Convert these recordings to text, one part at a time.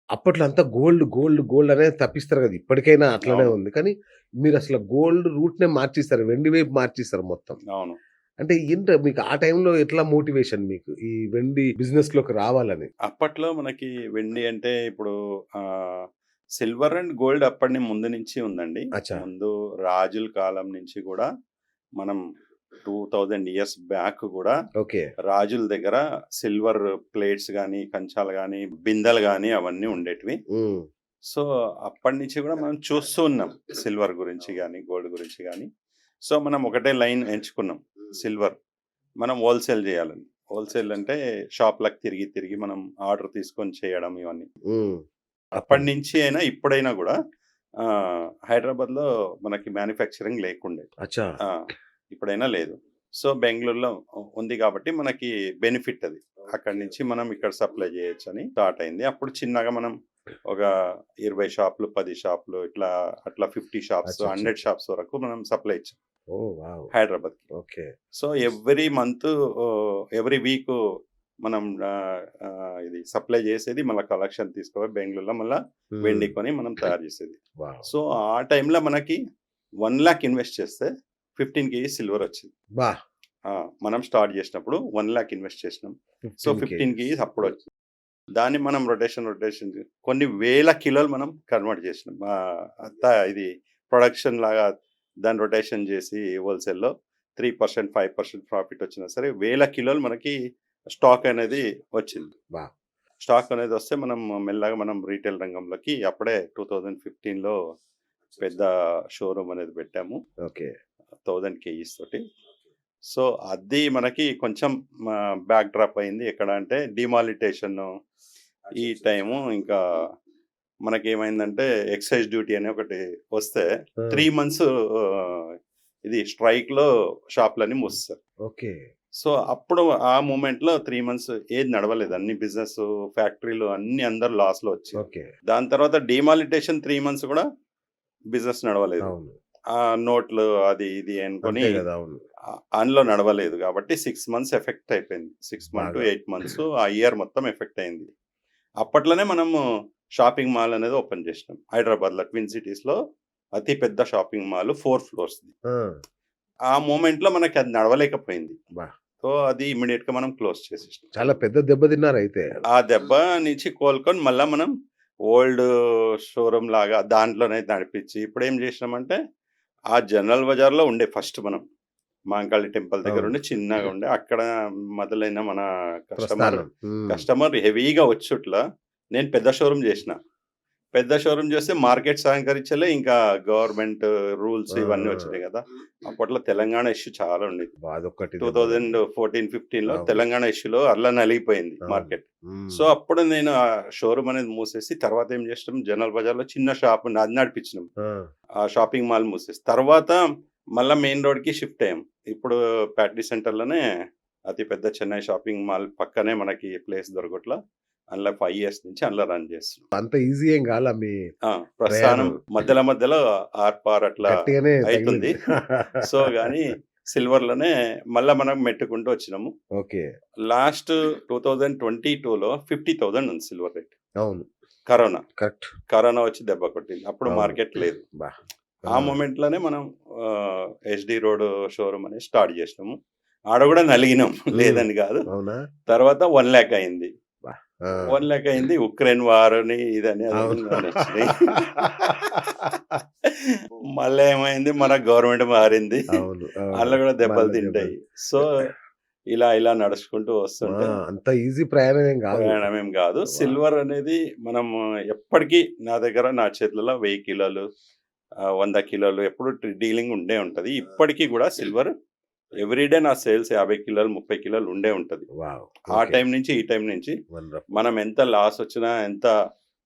అప్పట్లో అంతా gold, gold, gold అనేది తప్పిస్తారు గదా! ఇప్పటికైనా అట్లనే అవును. ఉంది. కానీ మీరసల గోల్డ్ రూట్‌నే మార్చేసారు. వెండి వైపు మార్చేసారు మొత్తం. అవును. అంటే ఏంట మీకు ఆ టైంలో ఎట్లా మోటివేషన్ మీకు? ఈ వెండి బిజినెస్‌లోకి రావాలని? అప్పట్లో మనకి వెండి అంటే ఇప్పుడు ఆహ్, సిల్వర్ అండ్ గోల్డ్ అప్పటి ముందు నుంచి ఉందండి. అచ్చా! ముందు రాజుల కాలం నుంచి గూడా మనం 2000 ఇయర్స్ బ్యాక్ గూడా ఓకే. రాజుల దగ్గర సిల్వర్ ప్లేట్స్ గానీ, కంచాలు గానీ, బిందెలు గానీ అవన్నీ ఉండేటివి. హ్మ్. సో, అప్పటినుంచి గూడా మనం చూస్తూ ఉన్నాం. సిల్వర్ గురించి గానీ, గోల్డ్ గురించి గానీ. సో, మనం ఒకటే లైన్ ఎంచుకున్నాం సిల్వర్. మనం హోల్‌సేల్ జేయాలని. హోల్‌సేల్ అంటే షాప్‌లకి తిరిగి, తిరిగి మనం ఆర్డర్ తీసుకొని చేయడం ఇవన్నీ. హ్మ్. అప్పుడు. అప్పటినుంచి అయినా ఇప్పుడైనా గూడా హైదరాబాద్‌లో మనకి మ్యానుఫ్యాక్చరింగ్ లేకుండే. అచ్చా! ఆ! ఇప్పుడైనా లేదు. సో, బెంగుళూరులో ఉంది గాబట్టి మనకి బెనిఫిట్ అది. అక్కడి నుంచి మనం ఇక్కడ సప్లై జేయొచ్చని స్టార్ట్ అయింది. అప్పుడు చిన్నగా మనం ఒక 20 షాపులు, 10 షాపులు ఇట్లా అట్లా 50 షాప్స్, అచ్చచ్చ! 100 షాప్స్ వరకు మనం సప్లై ఇచ్చాం ఓహ్! వావ్! హైదరాబాద్‌కి. Okay. So, every month every week మనం ఇది సప్లై జేసేది మళ్ళా కలెక్షన్ తీసుకుపోయి బెంగుళూరులో మళ్ళా హ్మ్. వెండి కొని మనం తయారు జేసేది. వావ్! సో, ఆ టైంలో మనకి 1,00,000 ఇన్వెస్ట్ చేస్తే 15 కేజీస్ సిల్వరొచ్చింది. అబ్బా! ఆ! మనం స్టార్ట్ జేసినప్పుడు 1,00,000 ఇన్వెస్ట్ చేసినాం. So, 15 15 kgs. కేజీస్ అప్పుడొచ్చింది. దాన్ని మనం రొటేషన్ కొన్ని వేల కిలోలు మనం కన్వర్ట్ చేసినాం. అంతా ఇది ప్రొడక్షన్ లాగా దాన్ని రొటేషన్ చేసి హోల్‌సేల్‌లో 3%, 5% ప్రాఫిట్ వచ్చినా సరే వేల కిలోలు మనకి స్టాక్ అనేది వచ్చింది. వావ్! స్టాక్ అనేది వస్తే మనం మెల్లగా మనం రీటైల్ రంగంలోకి అప్పుడే 2015లో పెద్ద షోరూమ్ అనేది పెట్టాము. ఓకే. 1000 కేజీస్ తోటి. సో, అది మనకి కొంచెం బ్యాక్ డ్రాప్ అయింది. ఎక్కడ అంటే డిమానిటైజేషను ఈ టైము ఇంకా మనకేమైందంటే ఎక్సైజ్ డ్యూటీ అని ఒకటి వస్తే ఆ! 3 మంత్స్ ఇది స్ట్రైక్‌లో షాపులన్నీ మూసేశారు. ఓకే. సో, అప్పుడు ఆ మూమెంట్‌లో 3 మంత్స్ ఏది నడవలేదు. అన్ని బిజినెసు, ఫ్యాక్టరీలు అన్నీ అందరూ లాస్‌లో వచ్చిర్రు. ఓకే. దాని తర్వాత డీమానిటైజేషన్ 3 మంత్స్ కూడా బిజినెస్ నడవలేదు. అవును. ఆ నోట్లు అది ఇది అనుకోని అంతే గదా! అవును. అందులో నడవలేదు కాబట్టి 6 మంత్స్ ఎఫెక్ట్ అయిపోయింది. 6 మంత్ టు బాగా. 8 మంత్స్ ఆ ఇయర్ మొత్తం ఎఫెక్ట్ అయింది. అప్పట్లోనే మనము షాపింగ్ మాల్ అనేది ఓపెన్ చేసినాం. హైదరాబాద్‌లో ట్విన్ సిటీస్‌లో అతి పెద్ద షాపింగ్ మాల్ 4 ఫ్లోర్స్‌ది. ఆ! ఆ మొమెంట్‌లో మనకి అది నడవలేకపోయింది. అబ్బా! సో, అది ఇమ్మీడియేట్‌గా మనం క్లోజ్ చేసేసినాం. చాలా పెద్ద దెబ్బ తిన్నారయితే. ఆ దెబ్బ నుంచి కోలుకొని మళ్ళా మనం ఓల్డ్ షోరూమ్ లాగా దాంట్లోనే నడిపించి ఇప్పుడేం చేసినామంటే, ఆ జనరల్ బజార్‌లో ఉండే ఫస్ట్ మనం. మహంకాళి టెంపుల్ అవును. దగ్గరుండి చిన్నగా ఉండే అక్కడ మొదలైన మన కస్టమర్, ప్రస్థానం. హ్మ్. కస్టమర్ హెవీగా వచ్చుట్ల నేను పెద్ద షోరూమ్ జేసిన. పెద్ద షోరూమ్ చేస్తే మార్కెట్ సహకరించలే. ఇంకా గవర్నమెంట్ రూల్స్ ఆ! ఇవన్నీ ఆ! వచ్చినాయి గదా! అప్పట్లో తెలంగాణ ఇష్యూ చాలా ఉండేది. అదొక్కటి దెబ్బ తగిలింది. 2014, 15లో అవును. తెలంగాణ ఇష్యూలో అల్లనలిగిపోయింది అవును. మార్కెట్. హ్మ్. సో, అప్పుడు నేను ఆ షోరూమ్ అనేది మూసేసి తర్వాత ఏం చేసినాం జనరల్ బజార్‌లో చిన్న షాప్ అది నడిపించినాం. ఆ! ఆ షాపింగ్ మాల్ మూసేసి. తర్వాత మళ్ళా మెయిన్ రోడ్‌కి షిఫ్ట్ అయ్యాం. ఇప్పుడు ప్యాట్రీ సెంటర్‌లోనే అతి పెద్ద చెన్నై షాపింగ్ మాల్ పక్కనే మనకి ప్లేస్ దొరకట్ల. అందులో 5 ఇయర్స్ నుంచి అందులో రన్ చేస్తున్నాం. అంత ఈజీ ఏం గాలా మీ ఆ! ప్రస్థానం ప్రయాణం. మధ్యలో ఆర్‌పార్ అట్లా గట్టిగానే అయితుంది. తగిలింది. సో, గాని సిల్వర్‌లోనే మళ్ళా మనం మెట్టుకుంటూ వచ్చినాము. ఓకే. లాస్ట్ 2022లో 50,000 ఉంది సిల్వర్ రేట్. అవును. కరోనా. కరెక్ట్. కరోనా వచ్చి దెబ్బ కొట్టింది. అప్పుడు అవును. మార్కెట్ లేదు. అబ్బా! ఆ ఆ! మొమెంట్‌లోనే మనం ఎస్‌డి రోడ్ షోరూమ్ అనేది స్టార్ట్ చేసినాము. ఆడ గూడా నలిగినాం హ్మ్. లేదని గాదు. అవునా? తర్వాత 1,00,000 అయింది. అబ్బా! ఆ! 1,00,000 అయింది. ఉక్రెయిన్ వారని ఇదని అదని అవును. ఇవన్నీ వచ్చినాయి. మళ్ళా ఏమైంది మన గవర్నమెంట్ మారింది. అవును. అవును. అందులో గూడా దెబ్బలు మళ్ళా తింటాయి. దెబ్బలు. సో, ఇలా నడుచుకుంటూ ఆ! వస్తుంటే అంత ఈజీ ప్రయాణం ఏం గాదు. ప్రయాణం ఏం గాదు. వావ్! సిల్వర్ అనేది మనం ఎప్పటికి నా దగ్గర నా చేతులలో 1000 కిలోలు 100 కిలోలు ఎప్పుడు డీలింగ్ ఉండే ఉంటది. ఇప్పటికి గూడా సిల్వర్ ఎవ్రీ డే నా సేల్స్ 50 కిలోలు, 30 కిలోలు ఉండే ఉంటది. వావ్! ఆ ఓకే. టైం నుంచి ఈ టైం నుంచి వండర్‌ఫుల్. మనం ఎంత లాస్ వచ్చినా, ఎంత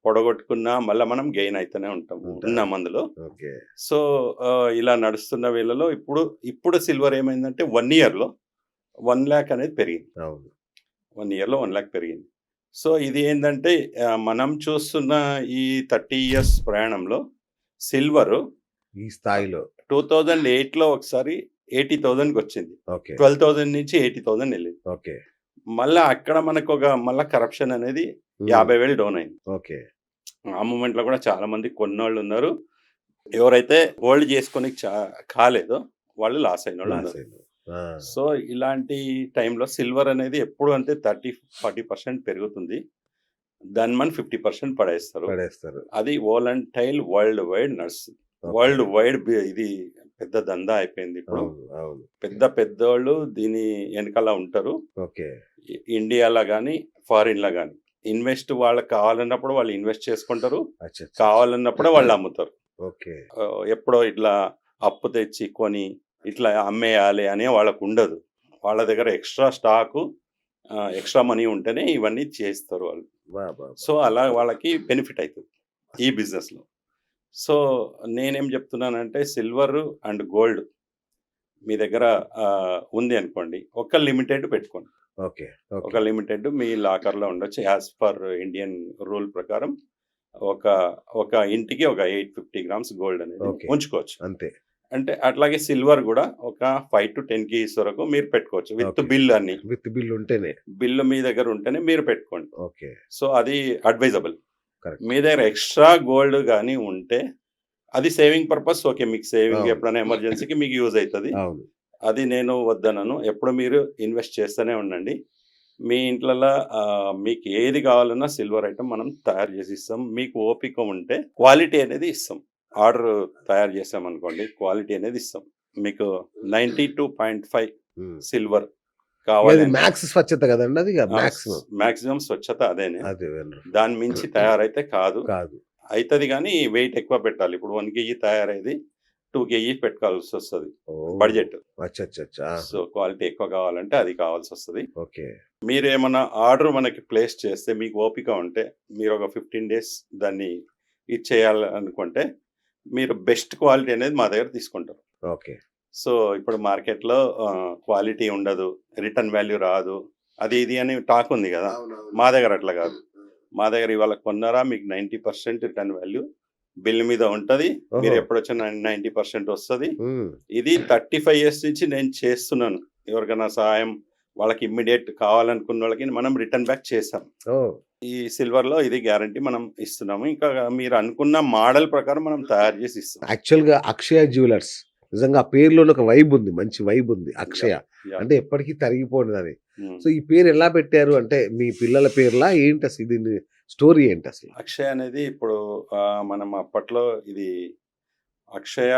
పొడగొట్టుకున్నా మళ్ళా మనం గెయిన్ అయితేనే ఉంటాము. ఉంటారు. ఉన్నాం అందులో. ఓకే. సో, ఇలా నడుస్తున్న వేళలో ఇప్పుడు సిల్వర్ ఏమైందంటే 1 ఇయర్‌లో 1,00,000 అనేది పెరిగింది. అవును. 1 ఇయర్‌లో 1,00,000 పెరిగింది. సో, ఇది ఏందంటే మనం చూస్తున్న ఈ 30 ఇయర్స్ ప్రయాణంలో సిల్వరు ఈ ఆహ్, స్థాయిలో. 2008లో ఒకసారి 80,000కొచ్చింది. ఓకే. 12,000 నుంచి 80,000 ఎళ్ళింది. ఓకే. మళ్ళా అక్కడ మనకొక మళ్ళా కరప్షన్ అనేది హ్మ్. 50,000 డౌన్ అయింది. ఓకే. ఆ మూమెంట్‌లో కూడా చాలామంది కొన్నోళ్ళున్నారు. ఎవరైతే హోల్డ్ చేసుకొని కాలేదో వాళ్ళు లాస్ లాస్ అయినోళ్ళున్నారు. అయింది. ఆ! సో, ఇలాంటి టైంలో సిల్వర్ అనేది ఎప్పుడు అంటే 30, 40% పెరుగుతుంది. దాన్ని 50% పడేస్తారు. పడేస్తారు. అది వోలటైల్ వరల్డ్ వైడ్ నడుస్తుంది. ఓకే. వరల్డ్ వైడ్ ఇది పెద్ద దందా అయిపోయింది ఇప్పుడు. అవును. అవును. పెద్దోళ్ళు దీని ఎనకాల ఉంటారు. ఓకే. ఇండియాలో గాని, ఫారిన్‌లో గాని. ఇన్వెస్ట్ వాళ్ళకి కావాలన్నప్పుడు వాళ్ళు ఇన్వెస్ట్ చేసుకుంటారు. అచ్చచ్చ! కావాలన్నప్పుడే వాళ్ళు అమ్ముతారు. ఓకే. ఎప్పుడో ఇట్లా అప్పు తెచ్చి కొని ఇట్లా అమ్మేయాలి అనే వాళ్ళకుండదు. వాళ్ళ దగ్గర ఎక్స్‌ట్రా స్టాకు ఎక్స్‌ట్రా మనీ ఉంటేనే ఇవన్నీ చేస్తారు వాళ్ళు. బా! సో, అలా వాళ్ళకి బెనిఫిట్ అయితది ఈ బిజినెస్‌లో. సో, నేనేం చెప్తున్నానంటే సిల్వర్ అండ్ గోల్డ్ మీ దగ్గర ఉంది అనుకోండి. ఒక లిమిటెడ్ పెట్టుకోండి. ఓకే. ఒక ఓకే. లిమిటెడ్ మీ లాకర్‌లో ఉండొచ్చు. యాస్ పర్ ఇండియన్ రూల్ ప్రకారం ఒక ఒక ఇంటికి ఒక 850 గ్రామ్స్ గోల్డ్ అనేది ఓకే. ఉంచుకోవచ్చు. అంతే. అంటే అట్లాగే సిల్వర్ గూడా ఒక 5-10 కేజీస్ వరకు మీరు పెట్టుకోవచ్చు. With okay. బిల్ అన్ని. విత్ బిల్ ఉంటేనే. బిల్ మీ దగ్గర ఉంటేనే మీరు పెట్టుకోండి. ఓకే. సో, అది అడ్వైజబుల్. కరెక్ట్. మీ దగ్గర ఎక్స్‌ట్రా గోల్డ్ గాని ఉంటే అది సేవింగ్ పర్పస్ ఓకే. మీకు సేవింగ్ అవును. ఎప్పుడైనా ఎమర్జెన్సీకి మీకు యూజ్ అయితది. అవును. అది నేను వద్దనను. ఎప్పుడు మీరు ఇన్వెస్ట్ చేస్తూనే ఉండండి. మీ ఇంట్లల్ల మీకు ఏది కావాలన్నా సిల్వర్ ఐటెమ్ మనం తయారు చేసి ఇస్తాం. మీకు ఓపిక ఉంటే క్వాలిటీ అనేది ఇస్తాం. ఆర్డర్ తయారు చేసామనుకోండి క్వాలిటీ అనేది ఇస్తాం. మీకు 92.5 హ్మ్. సిల్వర్ ఇగ కావాలి అది అంటే మాక్స్ స్వచ్ఛత కదండీ అది ఇగ మాక్సిమం. మాక్సిమం స్వచ్ఛత అదేనే. అదే వెండ్రు. దాని మించి తయారైతే కాదు. కాదు. అయితది గానీ వెయిట్ ఎక్కువ పెట్టాలి. ఇప్పుడు 1 కేజీ తయారయ్యేది 2 కేజీ పెట్టుకోవాల్సొస్తది ఓహ్! బడ్జెట్. అచ్చచ్చచ్చ! సో, క్వాలిటీ ఎక్కువ కావాలంటే అది కావాల్సొస్తది. ఓకే. మీరేమన్నా ఆర్డర్ మనకి ప్లేస్ చేస్తే మీకు ఓపిక ఉంటే మీరొక 15 డేస్ దాన్ని ఇచ్చేయాలనుకుంటే మీరు బెస్ట్ క్వాలిటీ అనేది మా దగ్గర తీసుకుంటారు. ఓకే. సో, ఇప్పుడు మార్కెట్‌లో క్వాలిటీ ఉండదు. రిటర్న్ వాల్యూ రాదు. అది ఇది అని టాక్ ఉంది గదా! మా దగ్గర అట్లా గాదు. మా దగ్గర ఇవాళ కొన్నారా మీకు 90% రిటర్న్ వాల్యూ బిల్ మీద ఉంటది. ఓహో! మీరెప్పుడొచ్చినా 90% వస్తది. హ్మ్. ఇది 35 ఇయర్స్ నుంచి నేను చేస్తున్నాను. ఎవరికైనా సహాయం వాళ్ళకి ఇమ్మీడియేట్ కావాలనుకున్నోళ్ళకి మనం రిటర్న్ బ్యాక్ చేసాం. ఓహ్! ఈ సిల్వర్‌లో ఇది గ్యారంటీ మనం ఇస్తున్నాము. ఇంకా మీరు అనుకున్న మోడల్ ప్రకారం మనం తయారు చేసి ఇస్తాం. యాక్చువల్‌గా అక్షయ జ్యువెలర్స్ నిజంగా ఆ పేరులోనే ఒక వైబ్ ఉంది. మంచి వైబ్ ఉంది. అక్షయ. యాహ్! యాహ్! అంటే ఎప్పటికి తరిగిపోనిదది. హ్మ్. సో, ఈ పేరు ఎలా పెట్టారు? అంటే మీ పిల్లల పేర్లా? ఏంటసలు దీని స్టోరీ ఏంటసలు? అక్షయ్ అనేది ఇప్పుడు మనం అప్పట్లో ఇది అక్షయ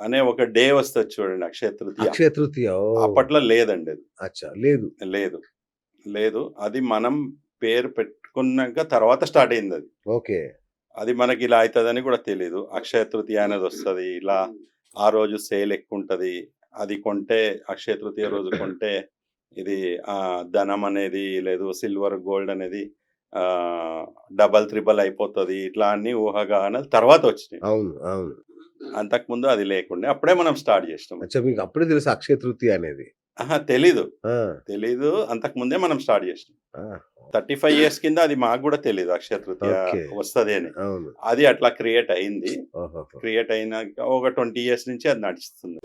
అనే ఒక డే వస్తది చూడండి. అక్షయ తృతీయ. అక్షయ తృతీయ. ఓహ్! అప్పట్లో లేదండి అది. అచ్చా! లేదు. లేదు. లేదు. అది మనం పేరు పెట్టుకున్నాక తర్వాత స్టార్ట్ అయిందది. ఓకే. అది మనకి ఇలా అయితదని కూడా తెలీదు. అక్షయ తృతీయ అనేదొస్తది. ఇలా ఆ రోజు సేల్ ఎక్కువుంటది. అది కొంటే అక్షయ తృతీయ రోజు కొంటే ఇది ధనం అనేది లేదు సిల్వర్, గోల్డ్ అనేది డబల్, త్రిబుల్ అయిపోతది. ఇట్లా అన్ని ఊహాగానాలు తర్వాత వచ్చినాయి. అవును. అవును. అంతకుముందు అది లేకుండే. అప్పుడే మనం స్టార్ట్ చేసినాం. అచ్చా! మీకు అప్పుడే తెలుసా అక్షయ తృతీయ అనేది? అహా! తెలీదు. ఆ! తెలీదు. అంతకుముందే మనం స్టార్ట్ చేసినాం. ఆ! 35 ఇయర్స్ కింద అది మాకు గూడా తెలీదు అక్షయ తృతీయ ఓకే. వస్తది అని. అవును. అది అట్లా క్రియేట్ అయింది. ఓహోహో! క్రియేట్ అయినాక ఒక 20 ఇయర్స్ నుంచి అది నడుస్తుంది.